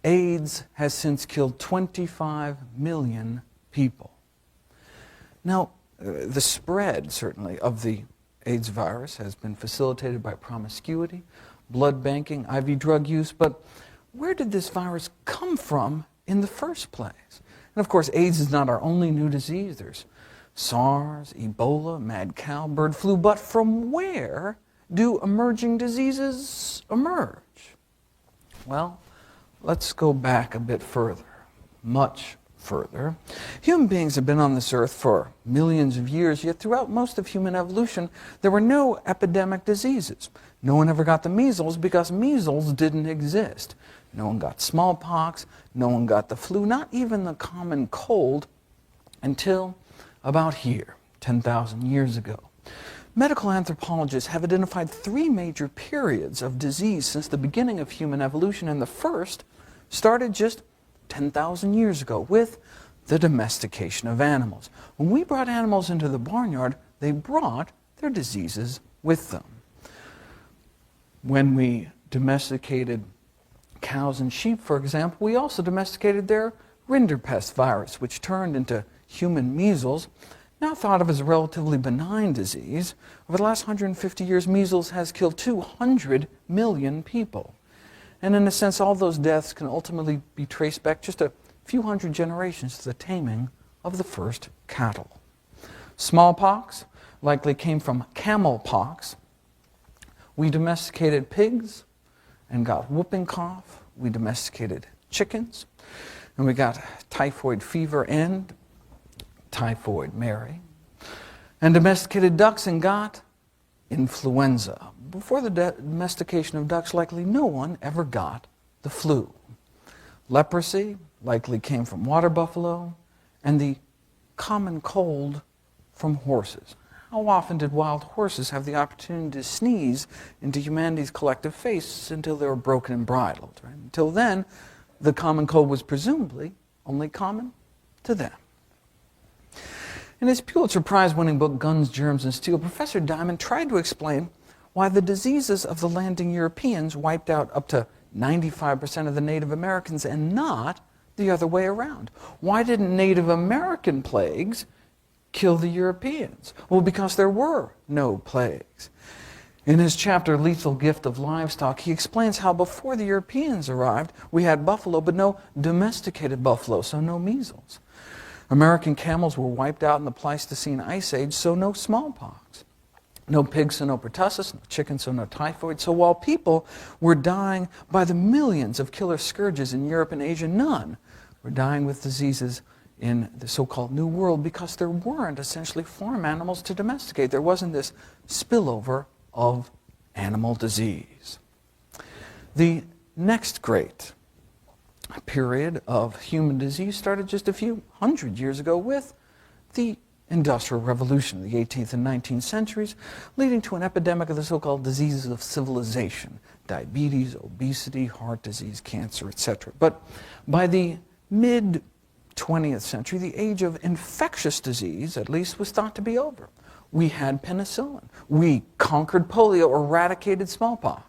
AIDS has since killed 25 million people. Now, the spread, certainly, of the AIDS virus has been facilitated by promiscuity, blood banking, IV drug use, but where did this virus come from in the first place? And of course, AIDS is not our only new disease. There's SARS, Ebola, mad cow, bird flu, but from where do emerging diseases emerge? Well, let's go back a bit further, much further. Human beings have been on this earth for millions of years, yet throughout most of human evolution, there were no epidemic diseases. No one ever got the measles because measles didn't exist. No one got smallpox, no one got the flu, not even the common cold, until about here, 10,000 years ago. Medical anthropologists have identified 3 major periods of disease since the beginning of human evolution, and the first started just 10,000 years ago with the domestication of animals. When we brought animals into the barnyard, they brought their diseases with them. When we domesticated cows and sheep, for example, we also domesticated their rinderpest virus, which turned into human measles, now thought of as a relatively benign disease. Over the last 150 years, measles has killed 200 million people. And in a sense, all those deaths can ultimately be traced back just a few hundred generations to the taming of the first cattle. Smallpox likely came from camel pox. We domesticated pigs and got whooping cough. We domesticated chickens, and we got typhoid fever and typhoid Mary, and domesticated ducks and got influenza. Before the domestication of ducks, likely no one ever got the flu. Leprosy likely came from water buffalo, and the common cold from horses. How often did wild horses have the opportunity to sneeze into humanity's collective face until they were broken and bridled? Right? Until then, the common cold was presumably only common to them. In his Pulitzer Prize-winning book, Guns, Germs, and Steel, Professor Diamond tried to explain why the diseases of the landing Europeans wiped out up to 95% of the Native Americans and not the other way around. Why didn't Native American plagues kill the Europeans? Well, because there were no plagues. In his chapter, Lethal Gift of Livestock, he explains how before the Europeans arrived, we had buffalo, but no domesticated buffalo, so no measles. American camels were wiped out in the Pleistocene Ice Age, so no smallpox. No pigs, so no pertussis, no chickens, so no typhoid. So while people were dying by the millions of killer scourges in Europe and Asia, none were dying with diseases in the so-called New World because there weren't essentially farm animals to domesticate. There wasn't this spillover of animal disease. The next great period of human disease started just a few hundred years ago with the Industrial Revolution, the 18th and 19th centuries, leading to an epidemic of the so-called diseases of civilization, diabetes, obesity, heart disease, cancer, etc. But by the mid-20th century, the age of infectious disease, at least, was thought to be over. We had penicillin. We conquered polio, eradicated smallpox.